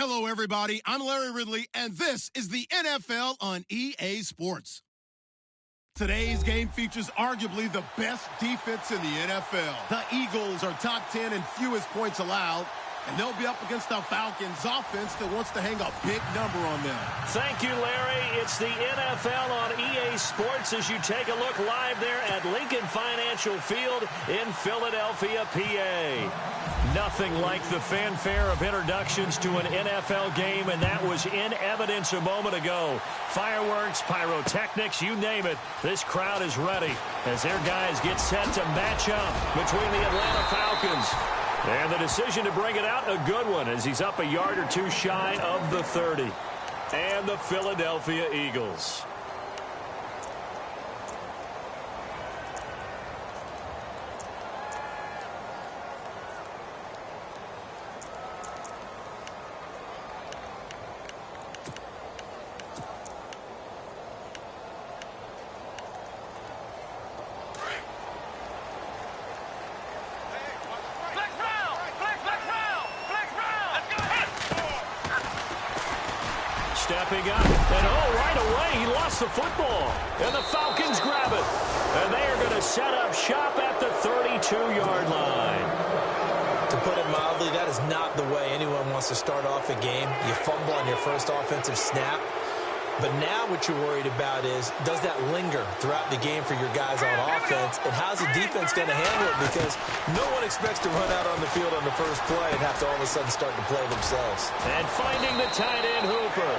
Hello, everybody. I'm Larry Ridley, and this is the NFL on EA Sports. Today's game features arguably the best defense in the NFL. The Eagles are top 10 in fewest points allowed, and they'll be up against the Falcons offense that wants to hang a big number on them. Thank you, Larry. It's the NFL on EA Sports as you take a look live there at Lincoln Financial Field in Philadelphia, PA. Nothing like the fanfare of introductions to an NFL game, and that was in evidence a moment ago. Fireworks, pyrotechnics, you name it. This crowd is ready as their guys get set to match up between the Atlanta Falcons. And the decision to bring it out, a good one, as he's up a yard or two shy of the 30. And the Philadelphia Eagles. Stepping up, and right away, he lost the football. And the Falcons grab it. And they are going to set up shop at the 32-yard line. To put it mildly, that is not the way anyone wants to start off a game. You fumble on your first offensive snap. But now what you're worried about is, does that linger throughout the game for your guys on offense? And how's the defense going to handle it? Because no one expects to run out on the field on the first play and have to all of a sudden start to play themselves. And finding the tight end Hooper.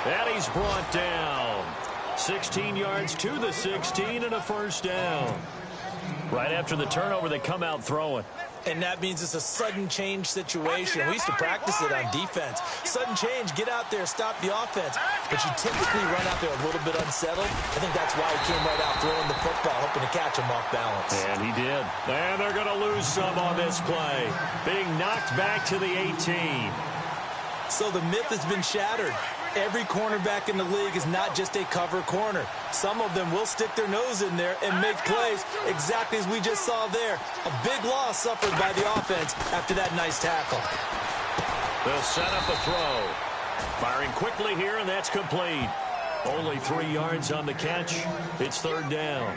And he's brought down. 16 yards to the 16 and a first down. Right after the turnover, they come out throwing. And that means it's a sudden change situation. We used to practice it on defense. Sudden change, get out there, stop the offense. But you typically run out there a little bit unsettled. I think that's why he came right out throwing the football, hoping to catch him off balance. And he did. And they're going to lose some on this play. Being knocked back to the 18. So the myth has been shattered. Every cornerback in the league is not just a cover corner. Some of them will stick their nose in there and make plays exactly as we just saw there. A big loss suffered by the offense after that nice tackle. They'll set up a throw. Firing quickly here, and that's complete. Only 3 yards on the catch. It's third down.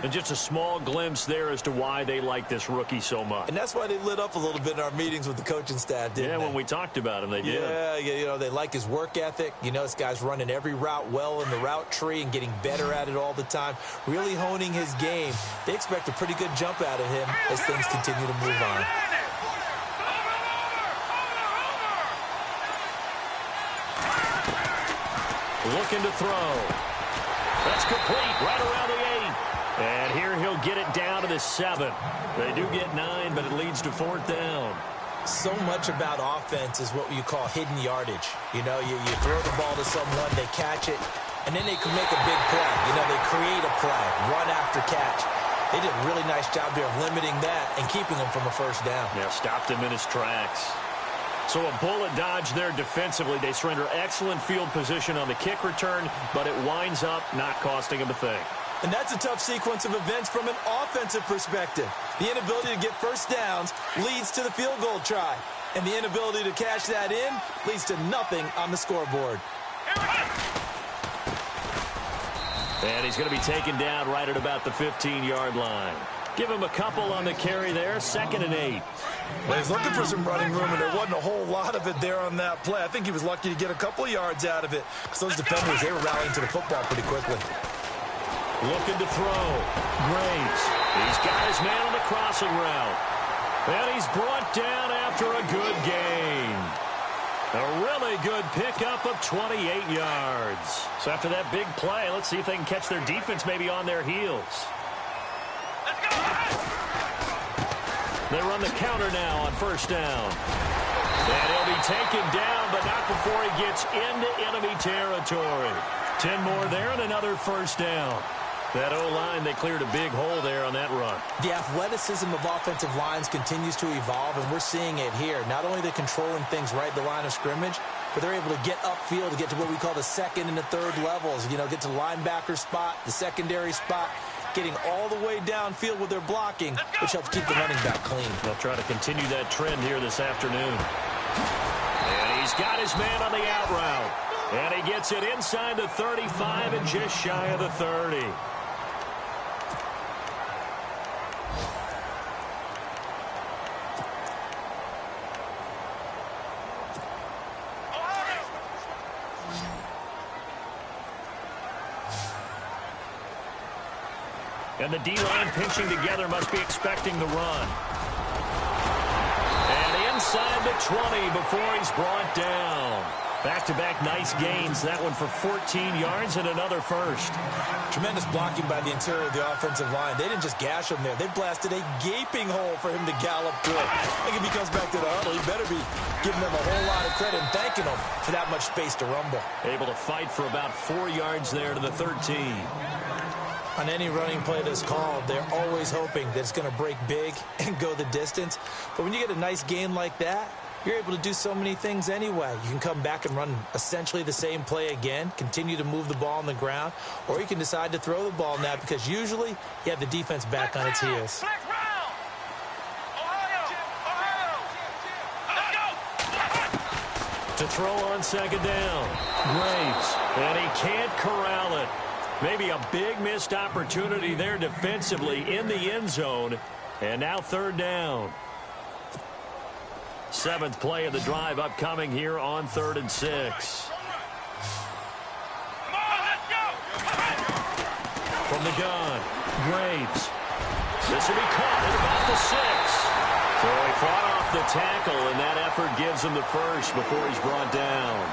And just a small glimpse there as to why they like this rookie so much. And that's why they lit up a little bit in our meetings with the coaching staff, didn't they? When we talked about him, they did. Yeah, you know, they like his work ethic. You know, this guy's running every route well in the route tree and getting better at it all the time, really honing his game. They expect a pretty good jump out of him as things continue to move on. Looking to throw. That's complete right around the 8. And here he'll get it down to the 7. They do get 9, but it leads to fourth down. So much about offense is what you call hidden yardage. You know, you throw the ball to someone, they catch it, and then they can make a big play. You know, they create a play, run after catch. They did a really nice job there of limiting that and keeping him from a first down. Yeah, stopped him in his tracks. So a bullet dodge there defensively. They surrender excellent field position on the kick return, but it winds up not costing them a thing. And that's a tough sequence of events from an offensive perspective. The inability to get first downs leads to the field goal try. And the inability to cash that in leads to nothing on the scoreboard. And he's going to be taken down right at about the 15-yard line. Give him a couple on the carry there, 2nd and 8. Well, he's looking for some running room, and there wasn't a whole lot of it there on that play. I think he was lucky to get a couple of yards out of it because those defenders, they were rallying to the football pretty quickly. Looking to throw. Graves. He's got his man on the crossing route. And he's brought down after a good gain. A really good pickup of 28 yards. So after that big play, let's see if they can catch their defense maybe on their heels. They run the counter now on first down. And he'll be taken down, but not before he gets into enemy territory. 10 more there and another first down. That O-line, they cleared a big hole there on that run. The athleticism of offensive lines continues to evolve, and we're seeing it here. Not only are they controlling things right at the line of scrimmage, but they're able to get upfield to get to what we call the second and the third levels. You know, get to the linebacker spot, the secondary spot, getting all the way downfield with their blocking, which helps keep the running back clean. They'll try to continue that trend here this afternoon. And He's got his man on the out route. And he gets it inside the 35 and just shy of the 30. And the D-line pinching together must be expecting the run. And inside the 20 before he's brought down. Back-to-back nice gains. That one for 14 yards and another first. Tremendous blocking by the interior of the offensive line. They didn't just gash him there. They blasted a gaping hole for him to gallop through. I think if he comes back to the huddle, he better be giving them a whole lot of credit and thanking them for that much space to rumble. Able to fight for about 4 yards there to the 13. On any running play that's called, they're always hoping that it's going to break big and go the distance. But when you get a nice gain like that, you're able to do so many things anyway. You can come back and run essentially the same play again, continue to move the ball on the ground, or you can decide to throw the ball now because usually you have the defense back on its heels. To throw on second down. Graves, and he can't corral it. Maybe a big missed opportunity there defensively in the end zone. And now third down. 7th play of the drive upcoming here on 3rd and 6. From the gun, Graves. This will be caught at about the 6. So he fought off the tackle, and that effort gives him the first before he's brought down.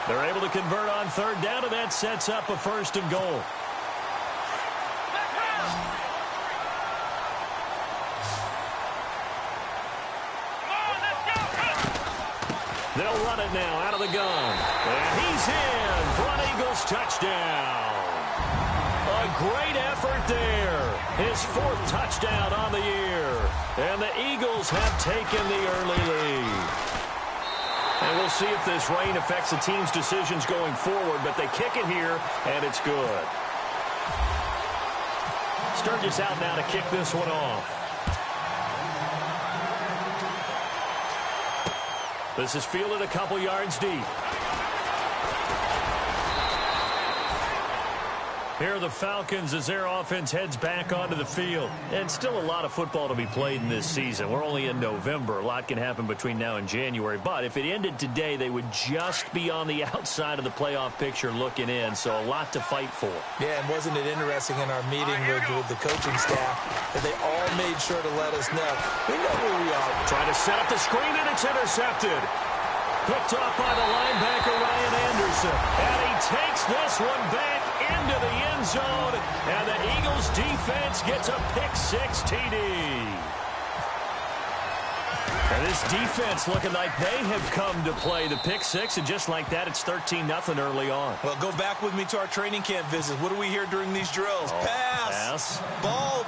They're able to convert on third down, and that sets up a 1st and goal. They'll run it now out of the gun. And he's in for an Eagles touchdown. A great effort there. His 4th touchdown on the year. And the Eagles have taken the early lead. And we'll see if this rain affects the team's decisions going forward, but they kick it here, and it's good. Sturgis out now to kick this one off. This is fielded a couple yards deep. Here are the Falcons as their offense heads back onto the field. And still a lot of football to be played in this season. We're only in November. A lot can happen between now and January. But if it ended today, they would just be on the outside of the playoff picture looking in. So a lot to fight for. Yeah, and wasn't it interesting in our meeting with the coaching staff that they all made sure to let us know. We know where we are. Trying to set up the screen, and it's intercepted. Picked off by the linebacker, Ryan Anderson. And he takes this one back into the end zone. And the Eagles defense gets a pick-6 TD. And this defense looking like they have come to play the pick-6. And just like that, it's 13-0 early on. Well, go back with me to our training camp visits. What do we hear during these drills? Pass.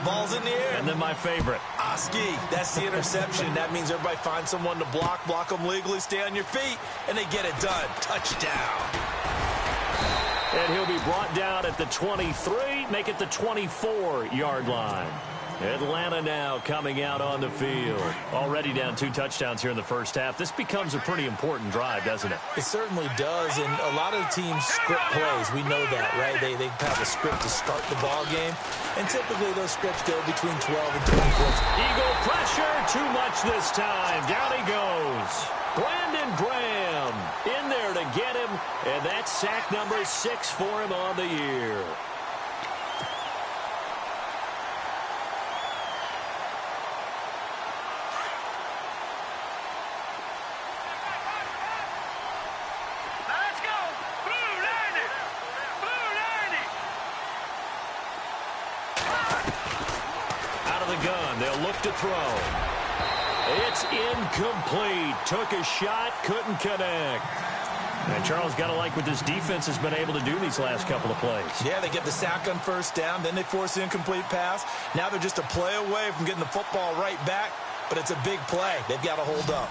Ball's in the air. And then my favorite. Oski, that's the interception. That means everybody finds someone to block them legally, stay on your feet, and they get it done. Touchdown. And he'll be brought down at the 23, make it the 24-yard line. Atlanta now coming out on the field. Already down 2 touchdowns here in the first half. This becomes a pretty important drive, doesn't it? It certainly does, and a lot of teams script plays. We know that, right? They have a script to start the ball game, and typically those scripts go between 12 and 20 points. Eagle pressure, too much this time. Down he goes. Brandon Graham in there to get him, and that's sack number 6 for him on the year. They'll look to throw. It's incomplete. Took a shot, couldn't connect. And Charles, got to like what this defense has been able to do these last couple of plays. Yeah, they get the sack on first down, then they force the incomplete pass. Now they're just a play away from getting the football right back, but it's a big play. They've got to hold up.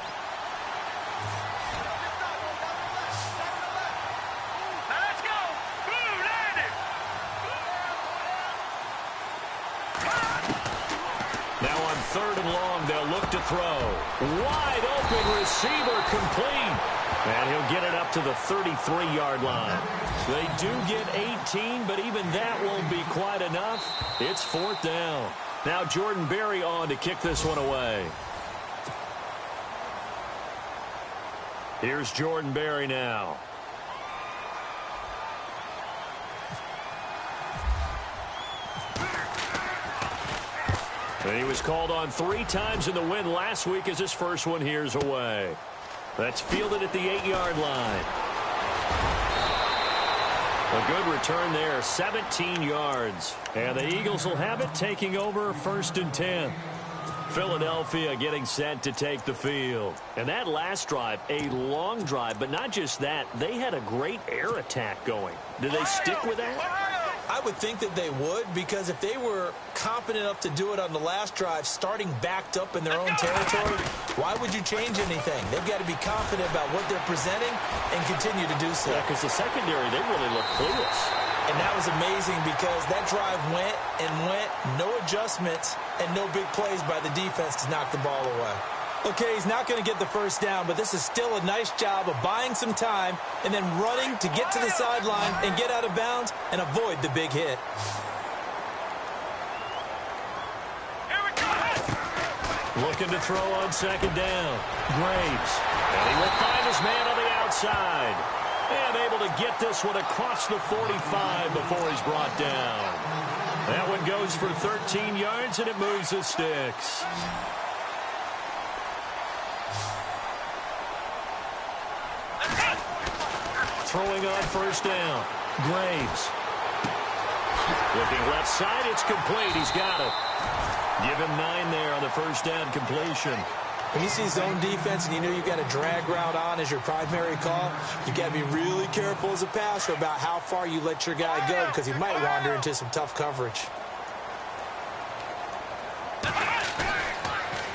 Now on 3rd and long, they'll look to throw. Wide open receiver complete. And he'll get it up to the 33-yard line. They do get 18, but even that won't be quite enough. It's 4th down. Now Jordan Berry on to kick this one away. Here's Jordan Berry now. And he was called on 3 times in the win last week as his first one here's away. That's fielded at the 8-yard line. A good return there, 17 yards. And the Eagles will have it, taking over 1st and 10. Philadelphia getting set to take the field. And that last drive, a long drive, but not just that. They had a great air attack going. Did they stick with that? I would think that they would, because if they were competent enough to do it on the last drive, starting backed up in their own territory, why would you change anything? They've got to be confident about what they're presenting and continue to do so. Yeah, because the secondary, they really look clueless. And that was amazing because that drive went and went, no adjustments, and no big plays by the defense to knock the ball away. Okay, he's not going to get the first down, but this is still a nice job of buying some time and then running to get to the sideline and get out of bounds and avoid the big hit. Looking to throw on 2nd down. Graves. And he will find his man on the outside. And able to get this one across the 45 before he's brought down. That one goes for 13 yards, and it moves the sticks. Throwing on 1st down. Graves. Looking left side, it's complete. He's got it. Give him 9 there on the 1st down completion. When you see zone defense and you know you've got a drag route on as your primary call, you've got to be really careful as a passer about how far you let your guy go because he might wander into some tough coverage.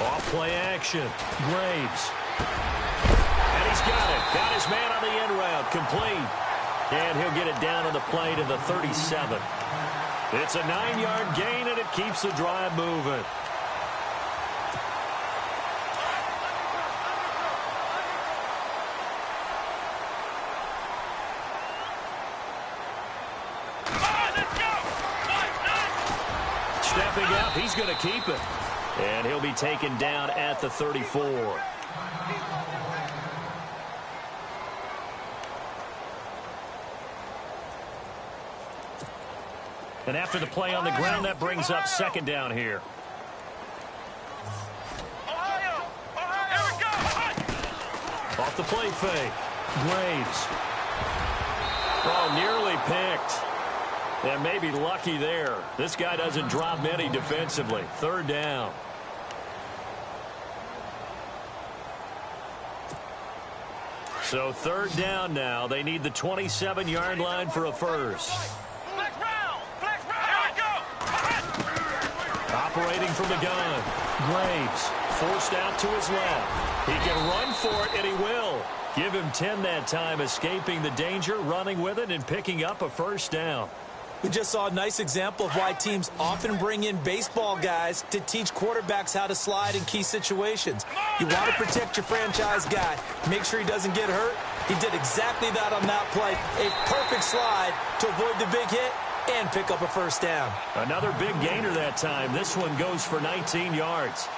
Off play action. Graves. And he's got it. Got his man on the end route. Complete. And he'll get it down on the play to the 37. It's a 9-yard gain, and it keeps the drive moving. Stepping up, he's going to keep it. And he'll be taken down at the 34. And after the play on the ground, that brings up 2nd down here. Off the play fake. Graves. Oh, nearly picked. And maybe lucky there. This guy doesn't drop many defensively. 3rd down. So 3rd down now. They need the 27-yard line for a first. Operating from the gun. Graves forced out to his left. He can run for it, and he will. Give him 10 that time, escaping the danger, running with it, and picking up a 1st down. We just saw a nice example of why teams often bring in baseball guys to teach quarterbacks how to slide in key situations. You want to protect your franchise guy. Make sure he doesn't get hurt. He did exactly that on that play. A perfect slide to avoid the big hit and pick up a 1st down. Another big gainer that time. This one goes for 19 yards.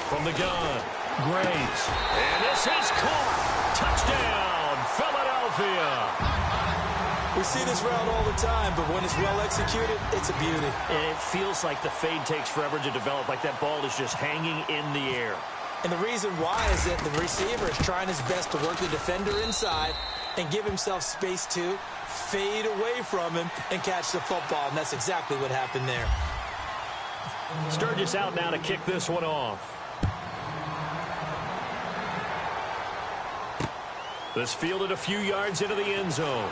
From the gun, Graves. And this is caught. Touchdown, Philadelphia. We see this route all the time, but when it's well executed, it's a beauty. And it feels like the fade takes forever to develop, like that ball is just hanging in the air. And the reason why is that the receiver is trying his best to work the defender inside and give himself space to fade away from him and catch the football, and that's exactly what happened there. Sturgis out now to kick this one off. This fielded a few yards into the end zone.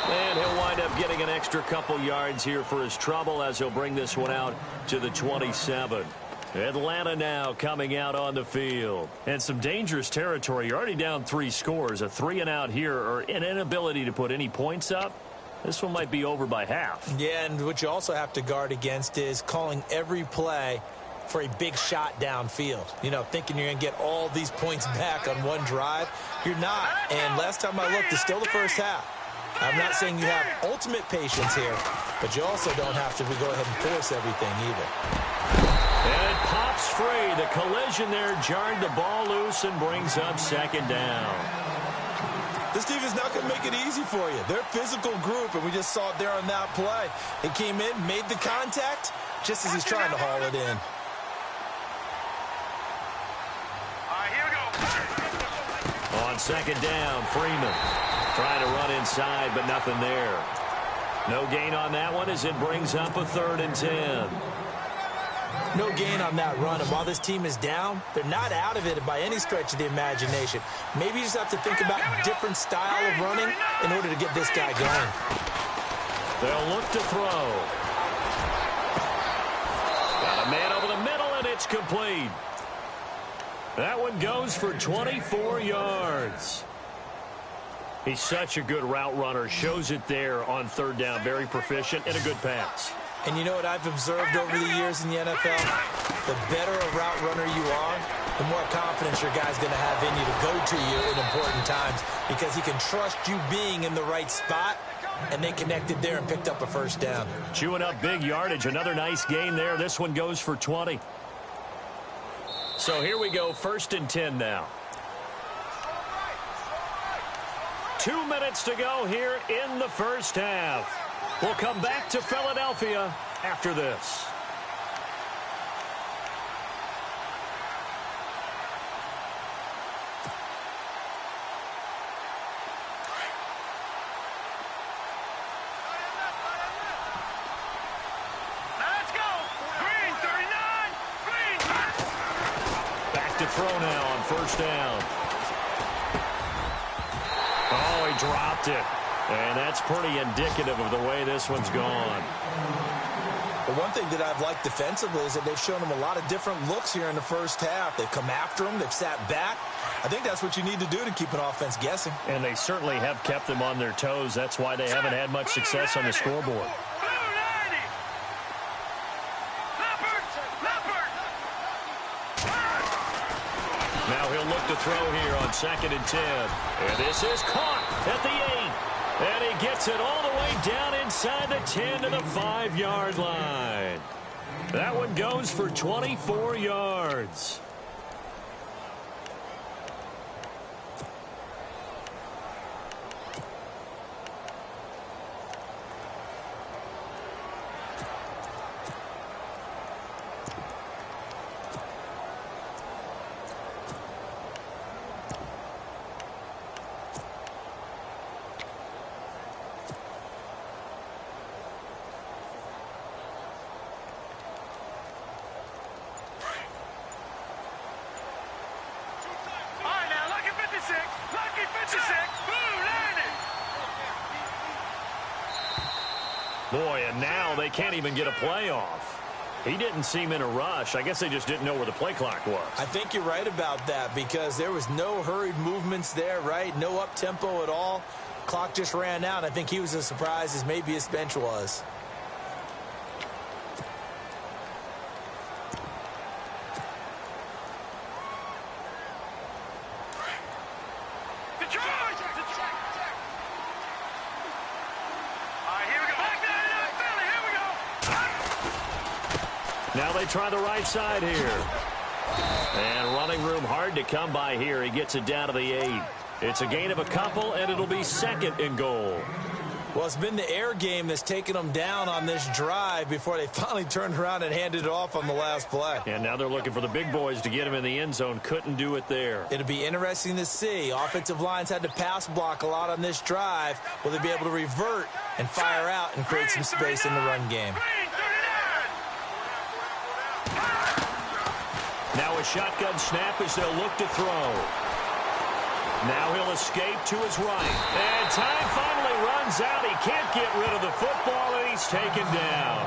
And he'll wind up getting an extra couple yards here for his trouble as he'll bring this one out to the 27. Atlanta now coming out on the field. And some dangerous territory. You're already down 3 scores. A 3-and-out here, or an inability to put any points up. This one might be over by half. Yeah, and what you also have to guard against is calling every play for a big shot downfield. You know, thinking you're going to get all these points back on one drive. You're not. And last time I looked, it's still the first half. I'm not saying you have ultimate patience here, but you also don't have to go ahead and force everything either. And it pops free. The collision there jarred the ball loose and brings up second down. This team is not going to make it easy for you. They're a physical group, and we just saw it there on that play. He came in, made the contact, just as he's trying to haul it in. On second down, Freeman trying to run inside, but nothing there. No gain on that one as it brings up a 3rd and 10. No gain on that run, and while this team is down, they're not out of it by any stretch of the imagination. Maybe you just have to think about a different style of running in order to get this guy going. They'll look to throw. Got a man over the middle, and it's complete. That one goes for 24 yards. He's such a good route runner. Shows it there on 3rd down. Very proficient and a good pass. And you know what I've observed over the years in the NFL? The better a route runner you are, the more confidence your guy's going to have in you to go to you in important times because he can trust you being in the right spot, and they connected there and picked up a 1st down. Chewing up big yardage. Another nice gain there. This one goes for 20. So here we go, 1st and 10 now. 2 minutes to go here in the first half. We'll come back to Philadelphia after this. Let's go. Green, 39. Green. Back to throw now on 1st down. Oh, he dropped it. And that's pretty indicative of the way this one's gone. But one thing that I've liked defensively is that they've shown them a lot of different looks here in the first half. They've come after them. They've sat back. I think that's what you need to do to keep an offense guessing. And they certainly have kept them on their toes. That's why they haven't had much success on the scoreboard. Now he'll look to throw here on 2nd and 10. And this is caught at the 8. And he gets it all the way down inside the 10 to the 5-yard line. That one goes for 24 yards. Boy, and now they can't even get a play off. He didn't seem in a rush. I guess they just didn't know where the play clock was. I think you're right about that because there was no hurried movements there, right? No up-tempo at all. Clock just ran out. I think he was as surprised as maybe his bench was. Now they try the right side here. And running room hard to come by here. He gets it down to the 8. It's a gain of a couple, and it'll be 2nd and goal. Well, it's been the air game that's taken them down on this drive before they finally turned around and handed it off on the last play. And now they're looking for the big boys to get him in the end zone. Couldn't do it there. It'll be interesting to see. Offensive lines had to pass block a lot on this drive. Will they be able to revert and fire out and create some space in the run game? Now a shotgun snap as they'll look to throw. Now he'll escape to his right. And time finally runs out. He can't get rid of the football, and he's taken down.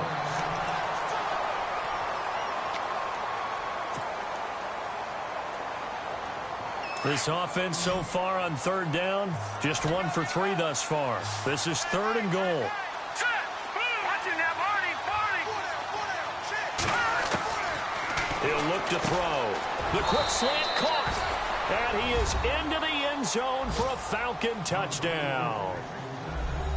This offense so far on third down, just 1 for 3 thus far. This is 3rd and goal. He'll look to throw. The quick slant caught. And he is into the end zone for a Falcon touchdown.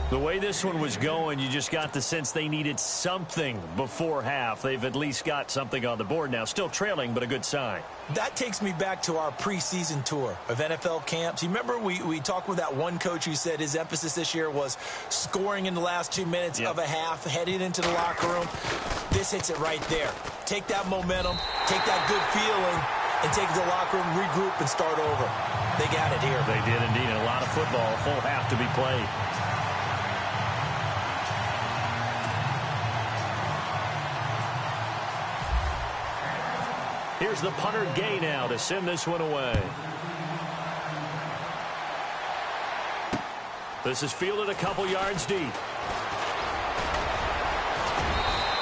The way this one was going, you just got the sense they needed something before half. They've at least got something on the board now. Still trailing, but a good sign. That takes me back to our preseason tour of NFL camps. You remember we talked with that one coach who said his emphasis this year was scoring in the last 2 minutes of a half, heading into the locker room. This hits it right there. Take that momentum, take that good feeling, and take it to the locker room, regroup, and start over. They got it here. They did indeed. A lot of football, full half to be played. Here's the punter Gay now to send this one away. This is fielded a couple yards deep.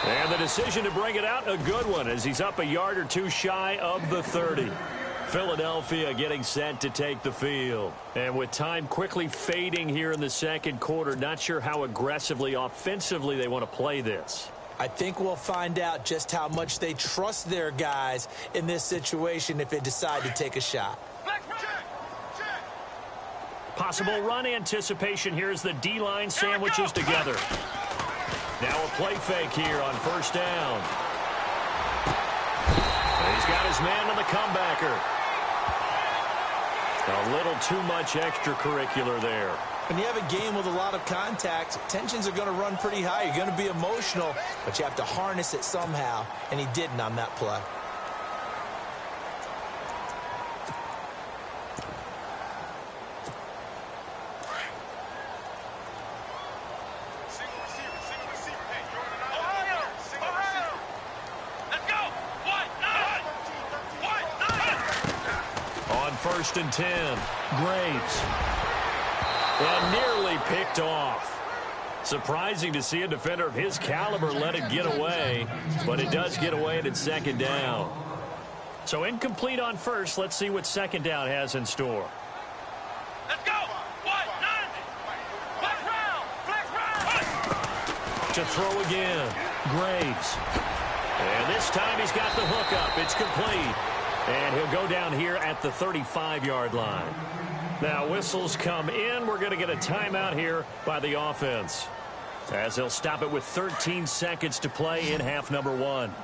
And the decision to bring it out, a good one, as he's up a yard or two shy of the 30. Philadelphia getting set to take the field. And with time quickly fading here in the second quarter, not sure how aggressively, offensively they want to play this. I think we'll find out just how much they trust their guys in this situation if they decide to take a shot. Possible run anticipation here as the D-line sandwiches together. Now a play fake here on first down. And he's got his man on the comebacker. A little too much extracurricular there. When you have a game with a lot of contact, tensions are going to run pretty high. You're going to be emotional, but you have to harness it somehow, and he didn't on that play. On 1st and 10, Graves. And nearly picked off. Surprising to see a defender of his caliber let it get away, but it does get away and it's 2nd down. So incomplete on first. Let's see what 2nd down has in store. Let's go. What? None. Flex round. To throw again. Graves. And this time he's got the hook up. It's complete. And he'll go down here at the 35-yard line. Now whistles come in. We're going to get a timeout here by the offense, as they'll stop it with 13 seconds to play in half number 1. Here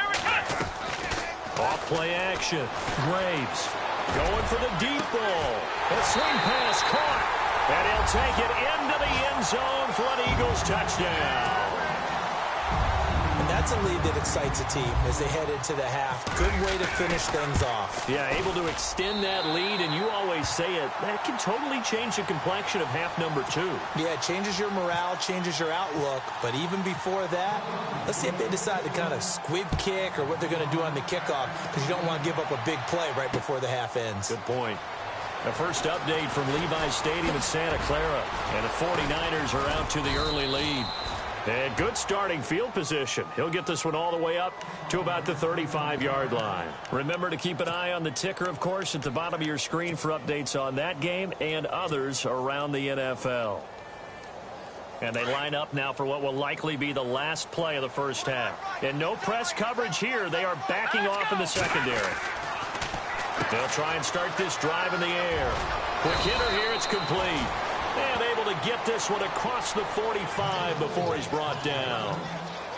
we go. Off play action. Graves going for the deep ball. A swing pass caught. And he'll take it into the end zone for an Eagles touchdown. And that's a lead that excites a team as they head into the half. Good way to finish things off. Yeah, able to extend that lead, and you always say it, that can totally change the complexion of half number 2. Yeah, it changes your morale, changes your outlook. But even before that, let's see if they decide to kind of squib kick or what they're going to do on the kickoff, because you don't want to give up a big play right before the half ends. Good point. The first update from Levi's Stadium in Santa Clara, and the 49ers are out to the early lead. And good starting field position. He'll get this one all the way up to about the 35-yard line. Remember to keep an eye on the ticker, of course, at the bottom of your screen for updates on that game and others around the NFL. And they line up now for what will likely be the last play of the first half. And no press coverage here. They are backing off in the secondary. They'll try and start this drive in the air. Quick hitter here. It's complete. And able to get this one across the 45 before he's brought down.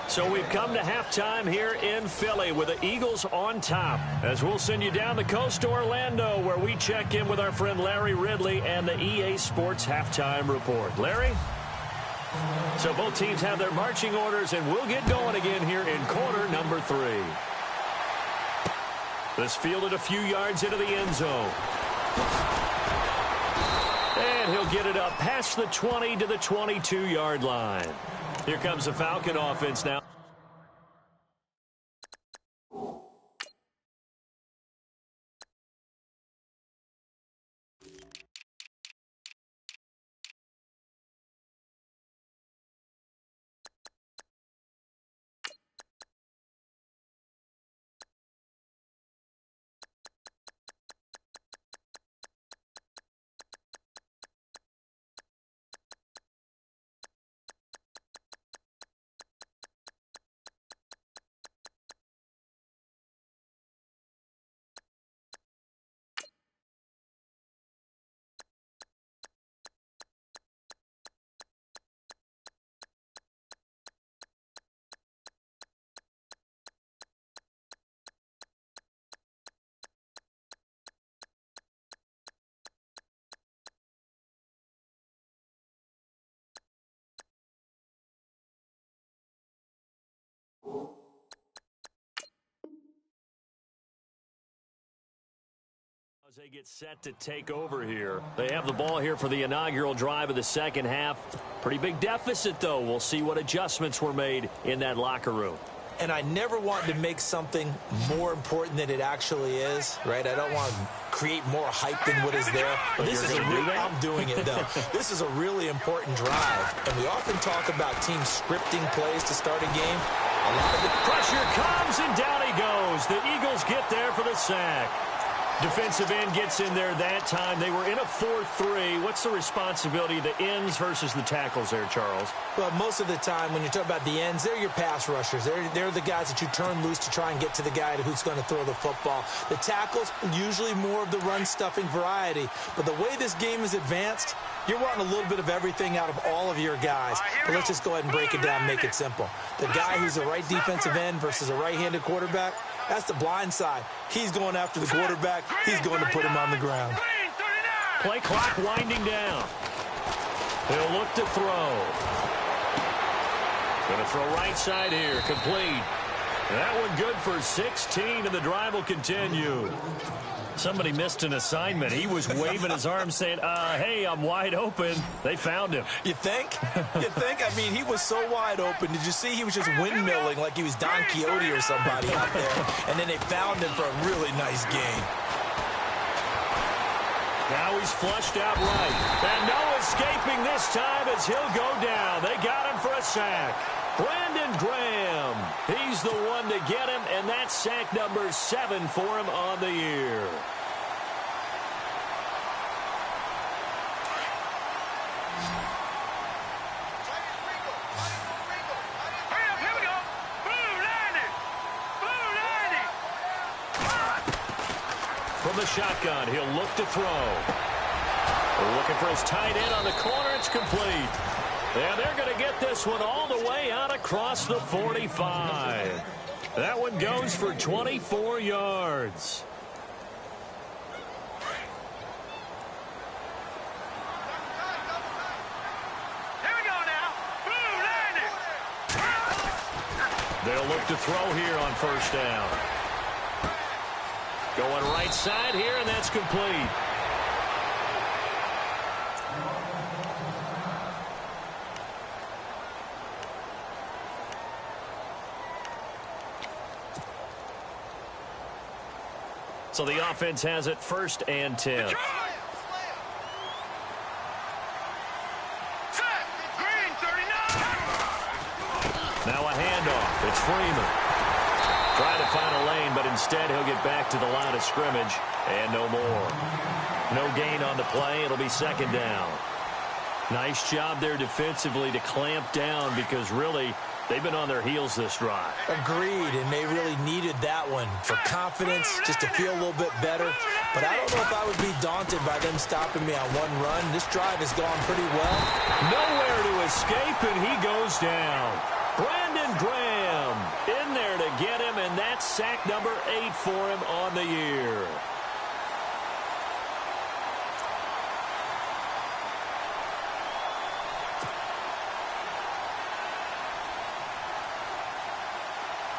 So we've come to halftime here in Philly with the Eagles on top, as we'll send you down the coast to Orlando, where we check in with our friend Larry Ridley and the EA Sports Halftime Report. Larry? So both teams have their marching orders, and we'll get going again here in quarter number 3. This fielded a few yards into the end zone. And he'll get it up past the 20 to the 22-yard line. Here comes the Falcon offense now. they get set to take over here. They have the ball here for the inaugural drive of the second half. Pretty big deficit, though. We'll see what adjustments were made in that locker room. And I never want to make something more important than it actually is, right? I don't want to create more hype than what is there. But this is I'm doing it, though. This is a really important drive. And we often talk about teams scripting plays to start a game. A lot of the pressure comes, and down he goes. The Eagles get there for the sack. Defensive end gets in there that time. They were in a 4-3. What's the responsibility of the ends versus the tackles there, Charles? Well, most of the time when you talk about the ends, they're your pass rushers. They're the guys that you turn loose to try and get to the guy who's going to throw the football. The tackles, usually more of the run-stuffing variety. But the way this game is advanced, you're wanting a little bit of everything out of all of your guys. But let's just go ahead and break it down and make it simple. The guy who's a right defensive end versus a right-handed quarterback, that's the blind side. He's going after the quarterback. He's going to put him on the ground. Play clock winding down. He'll look to throw. Going to throw right side here. Complete. That one good for 16, and the drive will continue. Somebody missed an assignment. He was waving his arms saying, hey, I'm wide open. They found him. You think? You think? I mean, he was so wide open. Did you see he was just windmilling like he was Don Quixote or somebody out there? And then they found him for a really nice gain. Now he's flushed out right. And no escaping this time as he'll go down. They got him for a sack. Brandon Graham, he's the one to get him, and that's sack number 7 for him on the year. Here we go. Boom, 90. Boom, 90. From the shotgun, he'll look to throw. They're looking for his tight end on the corner. It's complete. And they're going to get this one all the way out across the 45. That one goes for 24 yards. Here we go now. Boom, 90. They'll look to throw here on first down. Going right side here, and that's complete. So the offense has it 1st and 10. Set. Green, 39. Now a handoff. It's Freeman. Trying to find a lane, but instead he'll get back to the line of scrimmage. And no more. No gain on the play. It'll be 2nd down. Nice job there defensively to clamp down because really they've been on their heels this drive. Agreed, and they really needed that one for confidence, just to feel a little bit better. But I don't know if I would be daunted by them stopping me on one run. This drive has gone pretty well. Nowhere to escape, and he goes down. Brandon Graham in there to get him, and that's sack number 8 for him on the year.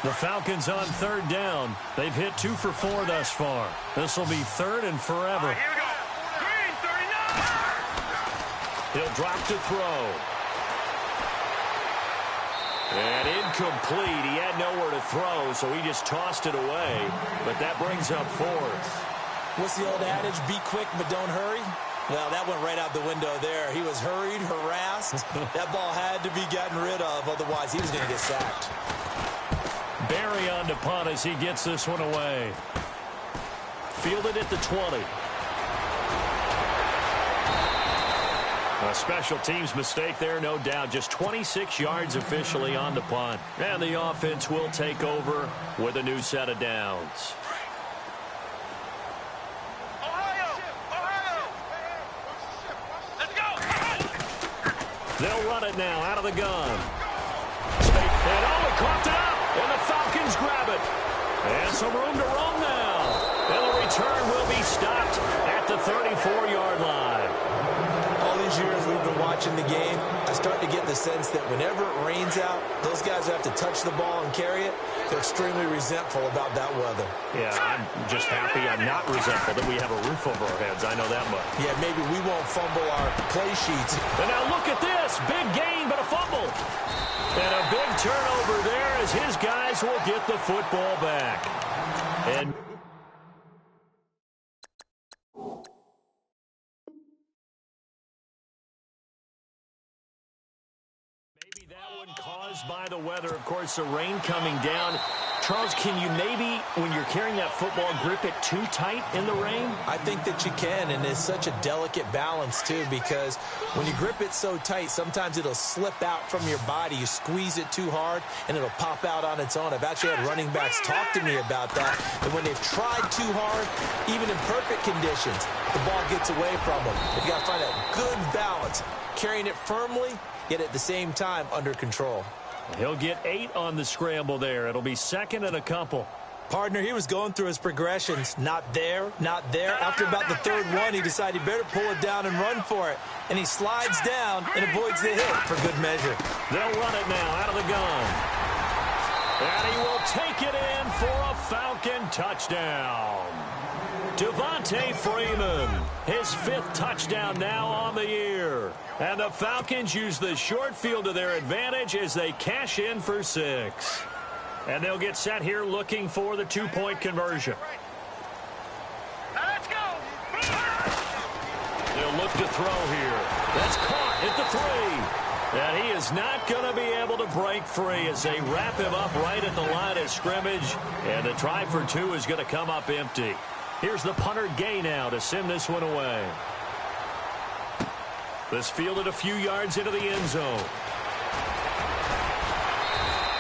The Falcons on 3rd down. They've hit 2 for 4 thus far. This will be 3rd and forever. Here we go. Green, 39. He'll drop to throw. And incomplete. He had nowhere to throw, so he just tossed it away. But that brings up 4th. What's the old adage? Be quick, but don't hurry. Well, that went right out the window there. He was hurried, harassed. That ball had to be gotten rid of. Otherwise, he was going to get sacked. Barry on to punt as he gets this one away. Fielded at the 20. A special teams mistake there, no doubt. Just 26 yards officially on the punt. And the offense will take over with a new set of downs. Ohio. Let's go. They'll run it now out of the gun. And he caught it up. And the Falcons grab it. And some room to roam now. And the return will be stopped at the 34-yard line. All these years we've been watching watching the game, I start to get the sense that whenever it rains out, those guys who have to touch the ball and carry it, they're extremely resentful about that weather. Yeah, I'm just happy I'm not resentful that we have a roof over our heads. I know that much. Yeah, maybe we won't fumble our play sheets. And now look at this. Big gain, but a fumble. And a big turnover there as his guys will get the football back. And maybe that one caused by the weather. Of course, the rain coming down. Charles, can you maybe, when you're carrying that football, grip it too tight in the rain? I think that you can, and it's such a delicate balance, too, because when you grip it so tight, sometimes it'll slip out from your body. You squeeze it too hard, and it'll pop out on its own. I've actually had running backs talk to me about that, and when they've tried too hard, even in perfect conditions, the ball gets away from them. You've got to find a good balance, carrying it firmly, yet at the same time under control. He'll get 8 on the scramble there. It'll be second and a couple. Partner, he was going through his progressions. Not there, not there. After about the third one, he decided he better pull it down and run for it. And he slides down and avoids the hit for good measure. They'll run it now out of the gun. And he will take it in for a Falcon touchdown. Devontae Freeman, his 5th touchdown now on the year. And the Falcons use the short field to their advantage as they cash in for 6. And they'll get set here looking for the 2-point conversion. Let's go. They'll look to throw here. That's caught at the 3. And he is not going to be able to break free as they wrap him up right at the line of scrimmage. And the try for 2 is going to come up empty. Here's the punter Gay now to send this one away. This fielded a few yards into the end zone.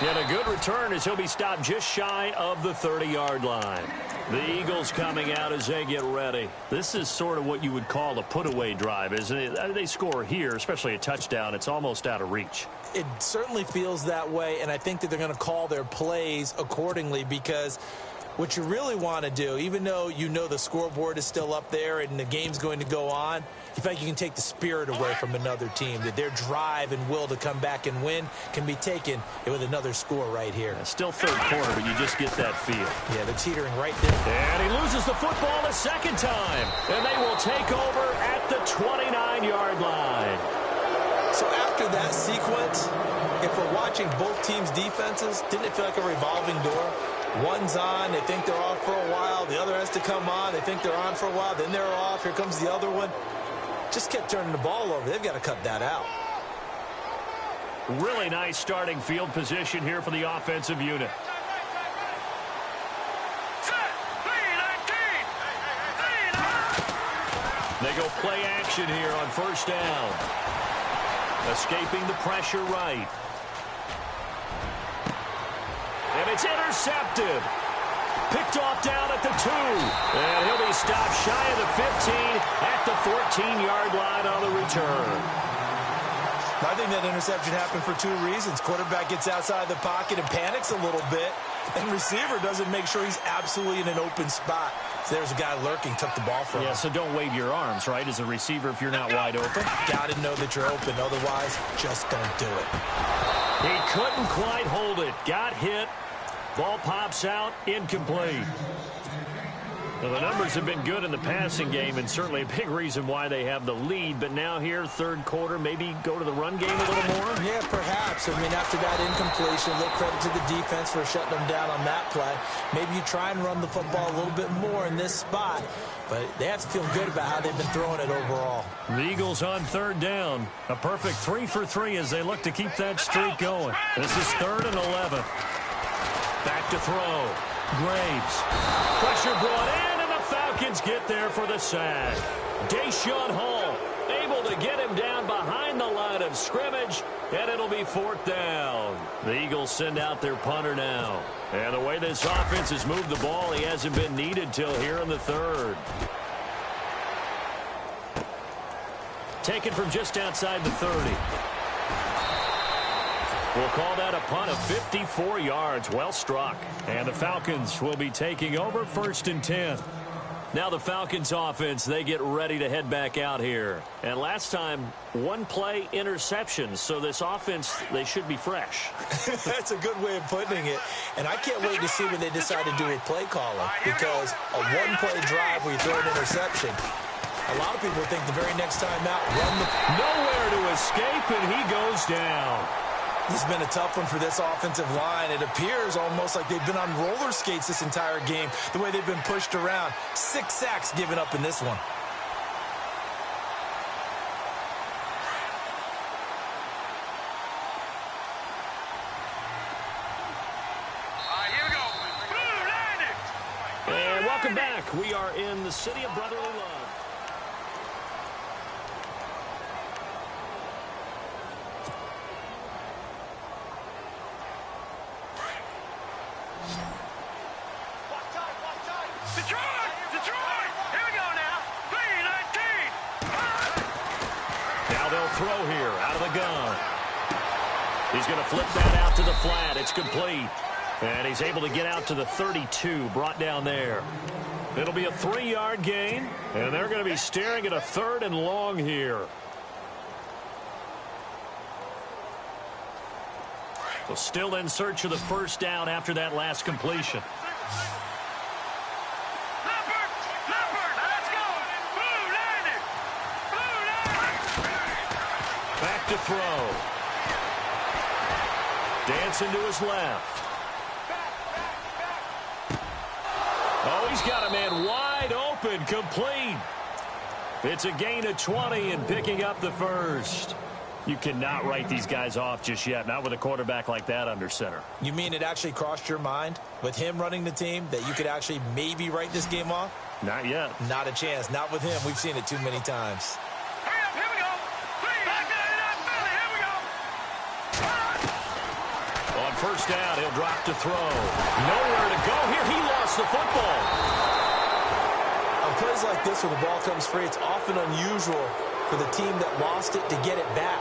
And a good return as he'll be stopped just shy of the 30-yard line. The Eagles coming out as they get ready. This is sort of what you would call a put-away drive, isn't it? They score here, especially a touchdown. It's almost out of reach. It certainly feels that way, and I think that they're going to call their plays accordingly because what you really want to do, even though you know the scoreboard is still up there and the game's going to go on, you feel like you can take the spirit away from another team, that their drive and will to come back and win can be taken with another score right here. Yeah, still third quarter, but you just get that feel. Yeah, they're teetering right there. And he loses the football a second time. And they will take over at the 29-yard line. So after that sequence, if we're watching both teams' defenses, didn't it feel like a revolving door? One's on, they think they're off for a while. The other has to come on, they think they're on for a while. Then they're off, here comes the other one. Just kept turning the ball over. They've got to cut that out. Really nice starting field position here for the offensive unit. They go play action here on first down. Escaping the pressure right. And it's intercepted. Picked off down at the 2. And he'll be stopped shy of the 15 at the 14-yard line on the return. I think that interception happened for 2 reasons. Quarterback gets outside the pocket and panics a little bit. And receiver doesn't make sure he's absolutely in an open spot. So there's a guy lurking, took the ball from him. Yeah, so don't wave your arms, right, as a receiver if you're not wide open. Got to know that you're open. Otherwise, just don't do it. He couldn't quite hold it. Got hit. Ball pops out. Incomplete. Well, the numbers have been good in the passing game, and certainly a big reason why they have the lead. But now here, third quarter, maybe go to the run game a little more? Yeah, perhaps. I mean, after that incompletion, a little credit to the defense for shutting them down on that play. Maybe you try and run the football a little bit more in this spot. But they have to feel good about how they've been throwing it overall. The Eagles on third down. A perfect 3 for 3 as they look to keep that streak going. This is 3rd and 11. Back to throw. Graves. Pressure brought in, and the Falcons get there for the sack. Deshaun Hall able to get him down behind the line of scrimmage, and it'll be 4th down. The Eagles send out their punter now. And the way this offense has moved the ball, he hasn't been needed till here in the 3rd. Taken from just outside the 30. We'll call that a punt of 54 yards. Well struck. And the Falcons will be taking over 1st and 10. Now the Falcons offense, they get ready to head back out here. And last time, one play interception. So this offense, they should be fresh. That's a good way of putting it. And I can't wait to see what they decide to do with play calling. Because a one-play drive where you throw an interception, a lot of people think the very next time out, run the... Nowhere to escape, and he goes down. It's been a tough one for this offensive line. It appears almost like they've been on roller skates this entire game, the way they've been pushed around. 6 sacks given up in this one. Here we go. Blue landing. And welcome back. We are in the city of brotherly love. Detroit. Here we go now. 3-19. Now they'll throw here out of the gun. He's going to flip that out to the flat. It's complete. And he's able to get out to the 32, brought down there. It'll be a 3-yard gain, and they're going to be staring at a 3rd and long here. So still in search of the first down after that last completion. Back to throw. Dancing to his left. Oh, he's got a man wide open, complete. It's a gain of 20 and picking up the first. You cannot write these guys off just yet, not with a quarterback like that under center. You mean it actually crossed your mind with him running the team that you could actually maybe write this game off? Not yet. Not a chance. Not with him. We've seen it too many times. Here we go. Here we go. On first down, he'll drop to throw. Nowhere to go here. He lost the football. On plays like this where the ball comes free, it's often unusual for the team that lost it to get it back.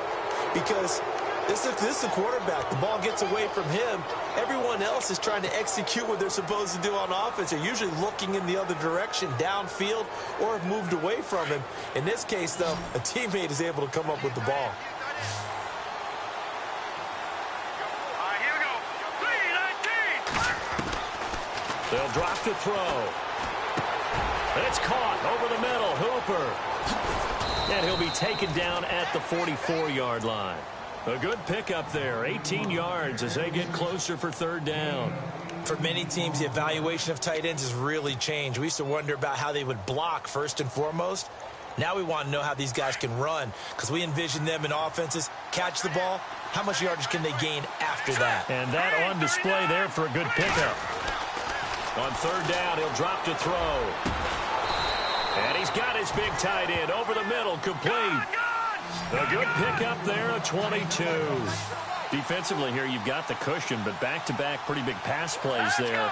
Because this is the quarterback. The ball gets away from him. Everyone else is trying to execute what they're supposed to do on offense. They're usually looking in the other direction, downfield, or have moved away from him. In this case, though, a teammate is able to come up with the ball. Here we go. 3-19. They'll drop to throw. It's caught over the middle. Hooper. And he'll be taken down at the 44-yard line. A good pickup there. 18 yards as they get closer for 3rd down. For many teams, the evaluation of tight ends has really changed. We used to wonder about how they would block first and foremost. Now we want to know how these guys can run, because we envision them in offenses catch the ball. How much yardage can they gain after that? And that on display there for a good pickup. On 3rd down, he'll drop to throw. And he's got his big tight end over the middle, complete. A good pickup there, a 22. Defensively here, you've got the cushion, but back-to-back pretty big pass plays there.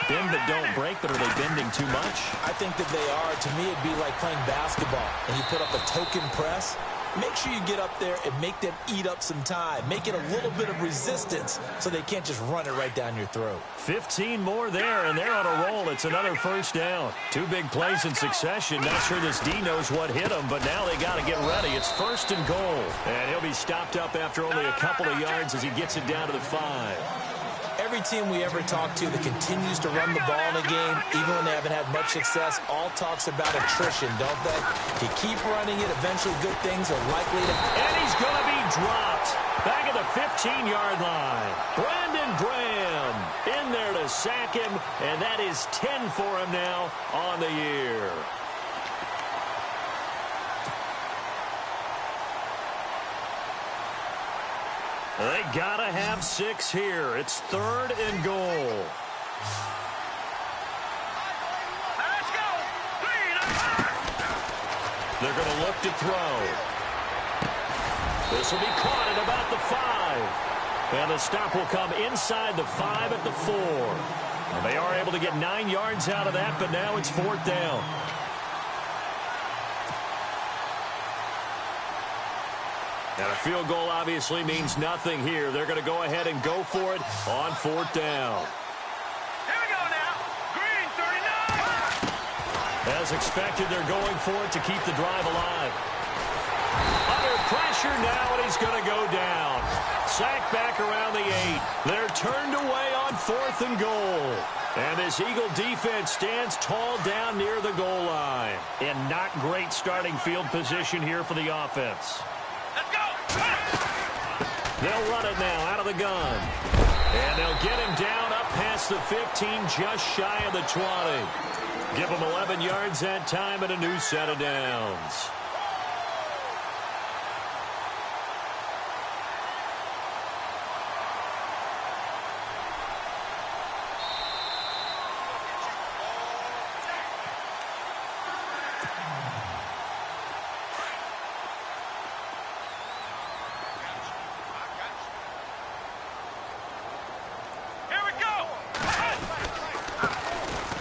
Bend but don't break, but are they bending too much? I think that they are. To me, it'd be like playing basketball, and you put up a token press. Make sure you get up there and make them eat up some time. Make it a little bit of resistance so they can't just run it right down your throat. 15 more there, and they're on a roll. It's another first down. 2 big plays in succession. Not sure this D knows what hit him, but now they got to get ready. It's 1st and goal. And he'll be stopped up after only a couple of yards as he gets it down to the 5. Every team we ever talk to that continues to run the ball in a game, even when they haven't had much success, all talks about attrition, don't they? If you keep running it, eventually good things are likely to... And he's going to be dropped back at the 15-yard line. Brandon Graham in there to sack him, and that is 10 for him now on the year. They got to have 6 here. It's 3rd and goal. Let's go. They're going to look to throw. This will be caught at about the 5. And the stop will come inside the 5 at the 4. Well, they are able to get 9 yards out of that, but now it's 4th down. And a field goal obviously means nothing here. They're going to go ahead and go for it on 4th down. Here we go now. Green 39. As expected, they're going for it to keep the drive alive. Under pressure now, and he's going to go down. Sacked back around the 8. They're turned away on 4th and goal. And this Eagle defense stands tall down near the goal line. And not great starting field position here for the offense. Let's go. They'll run it now out of the gun. And they'll get him down up past the 15, just shy of the 20. Give him 11 yards that time and a new set of downs.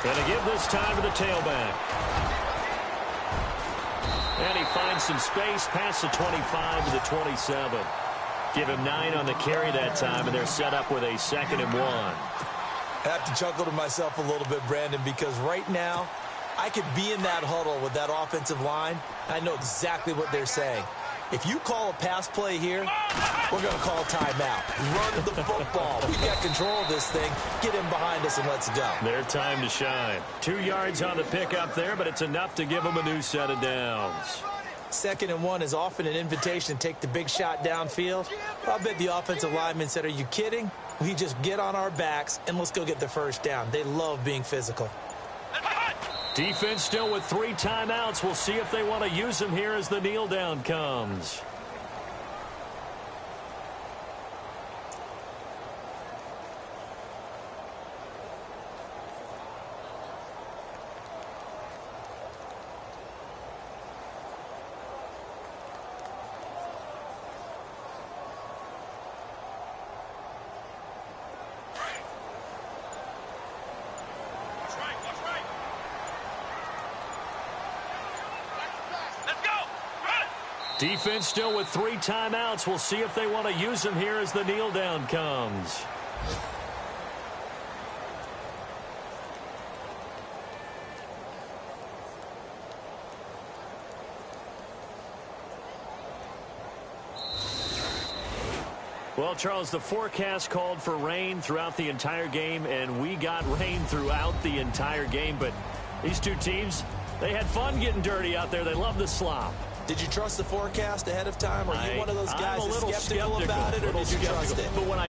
Going to give this time to the tailback. And he finds some space past the 25 to the 27. Give him 9 on the carry that time, and they're set up with a 2nd and 1. I have to chuckle to myself a little bit, Brandon, because right now I could be in that huddle with that offensive line. I know exactly what they're saying. If you call a pass play here, we're going to call a timeout. Run the football. We've got control of this thing. Get him behind us and let's go. Their time to shine. 2 yards on the pickup there, but it's enough to give them a new set of downs. 2nd and 1 is often an invitation to take the big shot downfield. I'll bet the offensive lineman said, are you kidding? We just get on our backs and let's go get the first down. They love being physical. Defense still with 3 timeouts. We'll see if they want to use them here as the kneel down comes. Defense still with 3 timeouts. We'll see if they want to use them here as the kneel down comes. Well, Charles, the forecast called for rain throughout the entire game, and we got rain throughout the entire game. But these two teams, they had fun getting dirty out there. They love the slop. Did you trust the forecast ahead of time? Or are you one of those guys I'm a little that's skeptical about it, or did you trust it? But when I